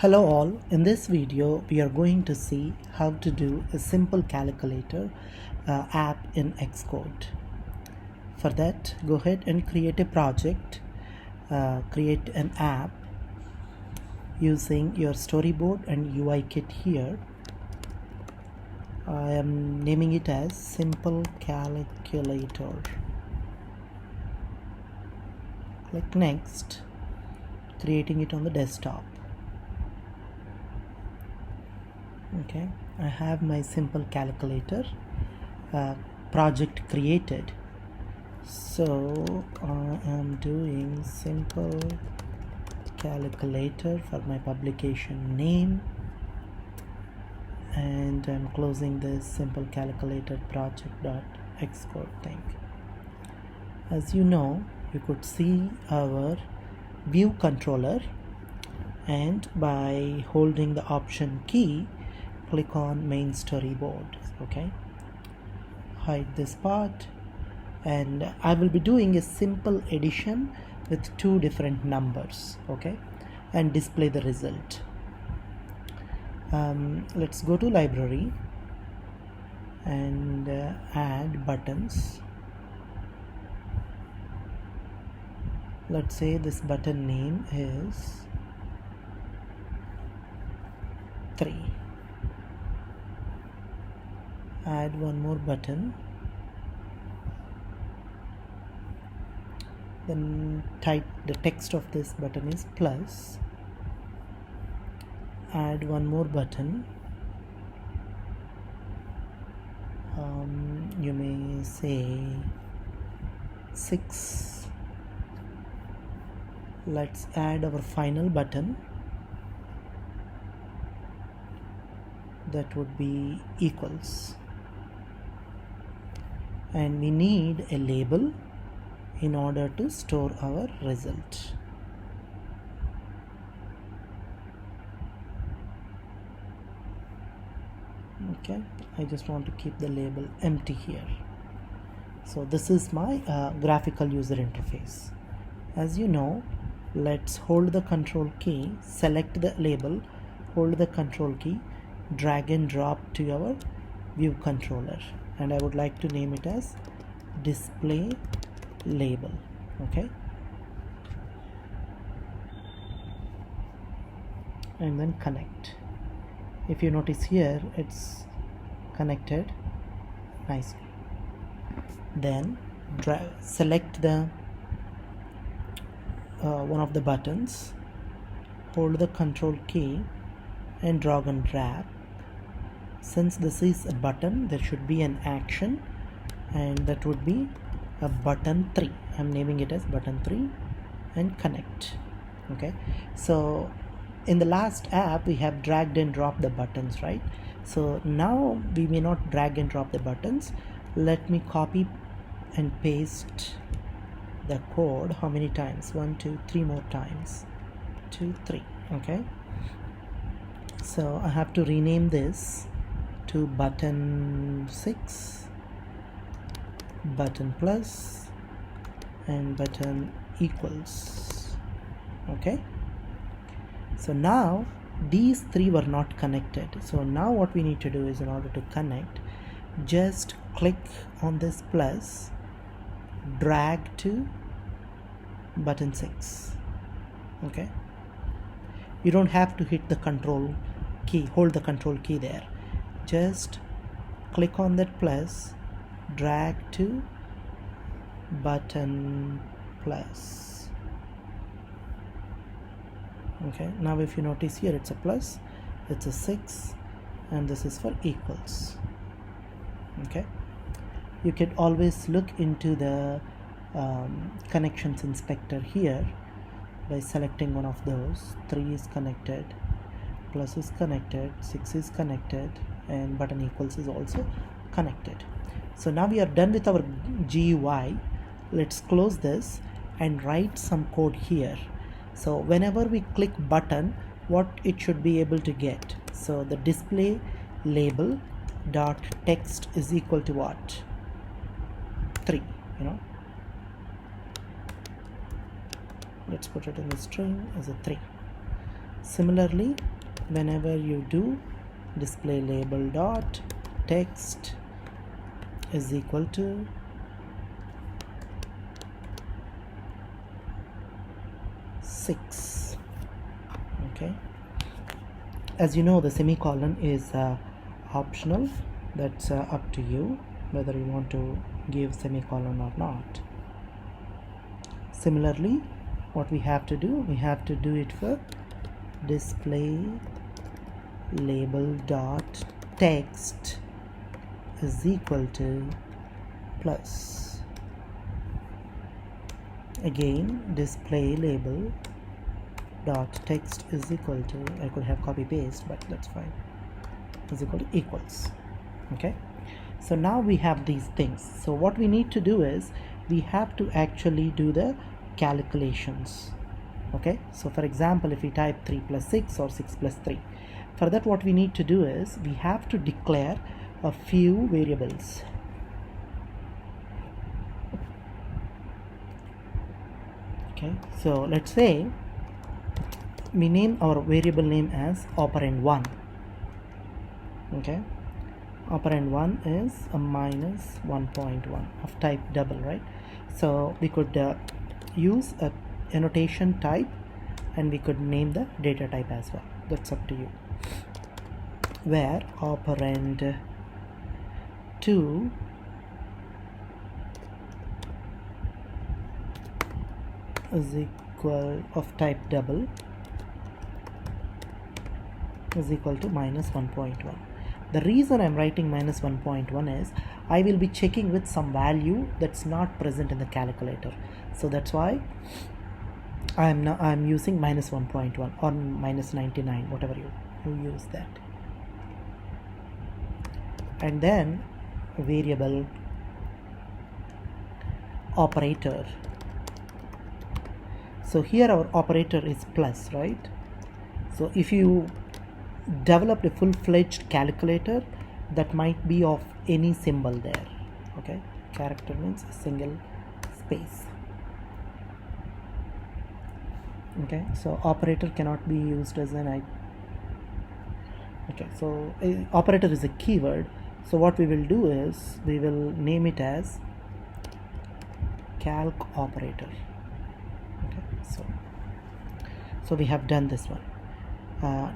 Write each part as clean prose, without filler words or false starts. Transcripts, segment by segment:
Hello all, in this video we are going to see how to do a simple calculator app in Xcode. For that, go ahead and create a project, create an app using your storyboard and UI kit here. I am naming it as Simple Calculator. Click next, creating it on the desktop. Okay, I have my simple calculator project created, so I am doing simple calculator for my publication name, and I'm closing this simple calculator project.xcode thing. As you know, you could see our view controller, and by holding the option key, click on main storyboard. Okay, hide this part, and I will be doing a simple addition with two different numbers, okay, and display the result. Let's go to library and add buttons. Let's say this button name is 3. Add one more button, then type the text of this button is plus. Add one more button, you may say 6. Let's add our final button, that would be equals. And we need a label in order to store our result. Okay, I just want to keep the label empty here. So this is my graphical user interface. As you know, let's hold the control key, select the label, hold the control key, drag and drop to our view controller, and I would like to name it as display label. Okay, and then connect. If you notice here, it's connected nicely. Then select the one of the buttons, hold the control key and drag and drag. Since this is a button, there should be an action, and that would be a button 3. I'm naming it as button 3, and connect. Okay, so in the last app we have dragged and dropped the buttons, right? So now we may not drag and drop the buttons. Let me copy and paste the code. How many times? 1, 2, 3 more times. 2, 3. Okay, so I have to rename this to button 6, button plus, and button equals. Okay, so now these 3 were not connected. So now what we need to do is, in order to connect, just click on this plus, drag to button 6. Okay, you don't have to hit the control key, hold the control key there. Just click on that plus, drag to button plus. Okay, now if you notice here, it's a plus, it's a 6, and this is for equals. Okay, you can always look into the connections inspector here by selecting one of those. 3 is connected, plus is connected, 6 is connected, and button equals is also connected. So now we are done with our GUI. Let's close this and write some code here. So whenever we click button, what it should be able to get, so the display label dot text is equal to what? 3, let's put it in the string as a 3. Similarly, whenever you do display label dot text is equal to six. Okay, as you know, the semicolon is optional. That's up to you whether you want to give semicolon or not. Similarly, what we have to do it for display label dot text is equal to plus, again display label dot text is equal to, I could have copy paste but that's fine, is equal to equals. Okay, so now we have these things. So what we need to do is we have to actually do the calculations. Okay, so for example, if we type 3 plus 6 or 6 plus 3, for that what we need to do is we have to declare a few variables. Okay, so let's say we name our variable name as operand 1. Okay, operand 1 is a minus 1.1 of type double, right? So we could use a annotation type and we could name the data type as well. That's up to you. Where operand 2 is equal of type double is equal to minus 1.1. The reason I'm writing minus 1.1 is I will be checking with some value that's not present in the calculator. So that's why I'm using minus 1.1 or minus 99, whatever you use that. And then variable operator. So here our operator is plus, right? So if you developed a full-fledged calculator, that might be of any symbol there. Okay, character means a single space. Okay, so operator cannot be used as an okay, so operator is a keyword. So what we will do is we will name it as calc operator. Okay, so we have done this one.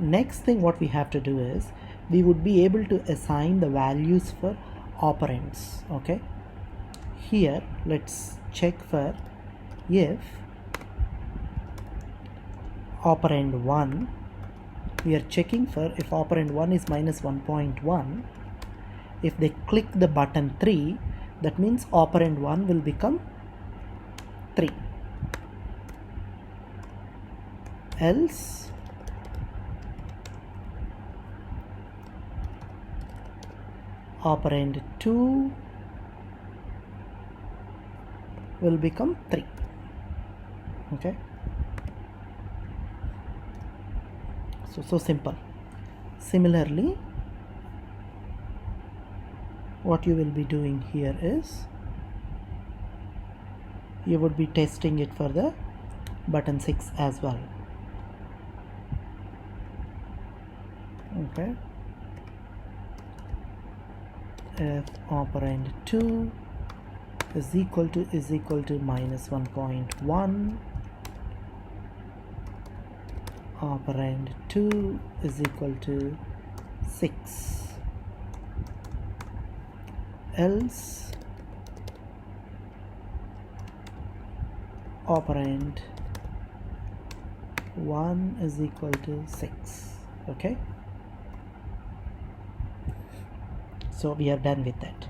Next thing what we have to do is we would be able to assign the values for operands. Okay, here let's check for if operand 1, we are checking for if operand 1 is minus 1.1. if they click the button 3, that means operand 1 will become 3, else operand 2 will become 3. Okay, so simple. Similarly, what you will be doing here is you would be testing it for the button 6 as well. Okay, if operand 2 is equal to minus 1.1, operand 2 is equal to 6, else operand 1 is equal to 6. Okay, so we are done with that.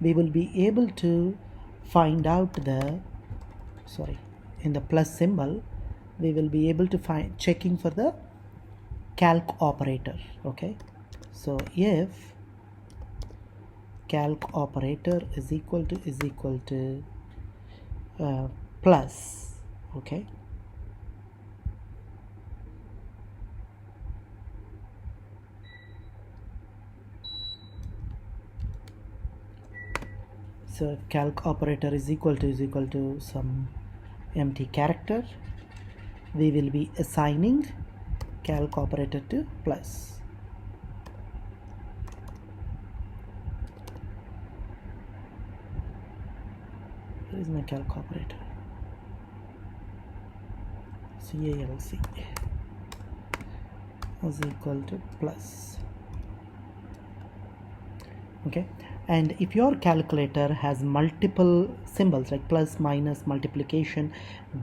We will be able to find out the in the plus symbol we will be able to find checking for the calc operator. Okay, so if calc operator is equal to plus, okay, so if calc operator is equal to some empty character, we will be assigning calc operator to plus. Where is my calc operator? CALC is equal to plus. Okay, and if your calculator has multiple symbols like plus, minus, multiplication,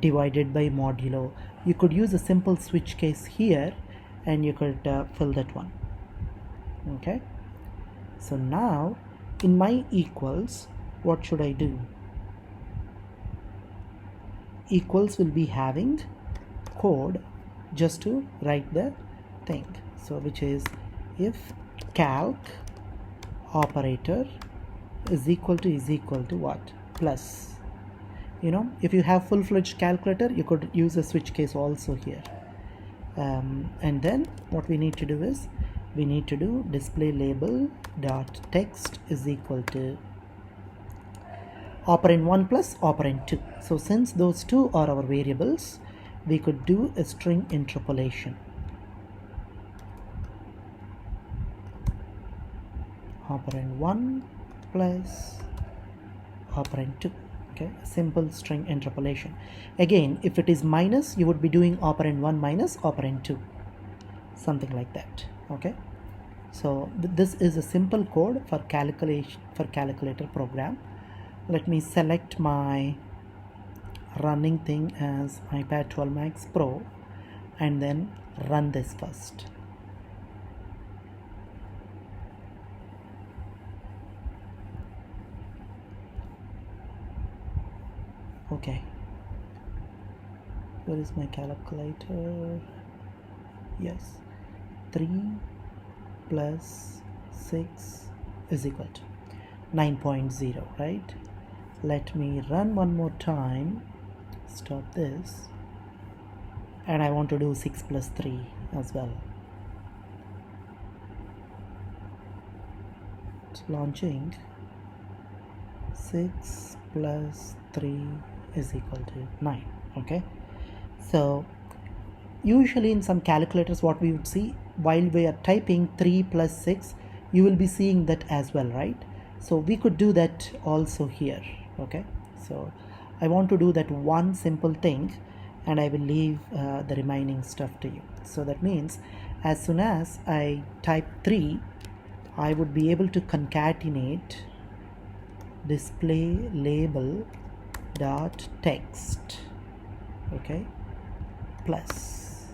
divided by, modulo, you could use a simple switch case here and you could fill that one. Okay, so now in my equals, what should I do? Equals will be having code just to write the thing, so which is if calc operator is equal to what? Plus. You know, if you have full-fledged calculator, you could use a switch case also here. And then what we need to do is we need to do display label dot text is equal to operand 1 plus operand 2. So since those two are our variables, we could do a string interpolation. Operand 1 plus operand 2. Okay, simple string interpolation. Again, if it is minus, you would be doing operand 1 minus operand 2, something like that. Okay, so this is a simple code for calculator program. Let me select my running thing as iPad 12 Max Pro and then run this first. Okay, where is my calculator? Yes, 3 plus 6 is equal to 9.0, right? Let me run one more time. Stop this, and I want to do 6 plus 3 as well. It's launching. 6 plus 3 is equal to 9. Okay, so usually in some calculators what we would see while we are typing 3 plus 6, you will be seeing that as well, right? So we could do that also here. Okay, so I want to do that one simple thing and I will leave the remaining stuff to you. So that means as soon as I type 3, I would be able to concatenate display label dot text, okay, plus.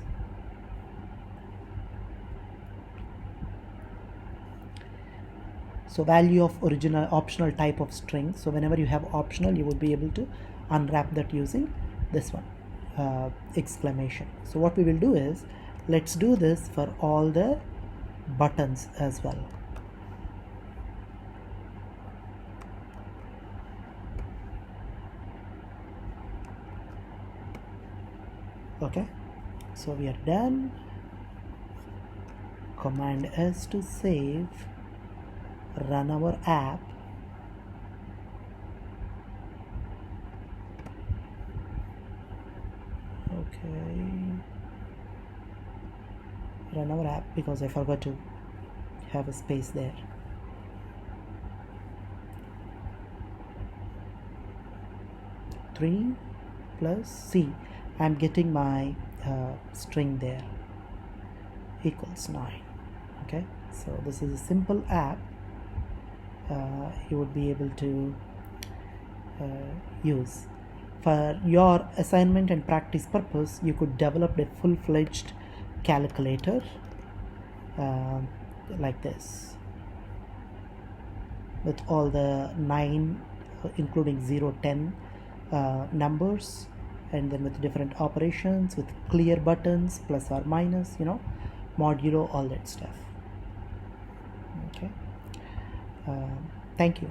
So value of original optional type of string. So whenever you have optional, you would be able to unwrap that using this one, exclamation. So what we will do is, let's do this for all the buttons as well. Okay, so we are done. Command S to save, run our app. Okay, run our app because I forgot to have a space there. Three plus C, I'm getting my string there, equals 9. Okay, so this is a simple app you would be able to use. For your assignment and practice purpose, you could develop a full-fledged calculator like this, with all the 9 including 0, 10 numbers, and then with different operations, with clear buttons, plus or minus, you know, modulo, all that stuff. Okay, thank you.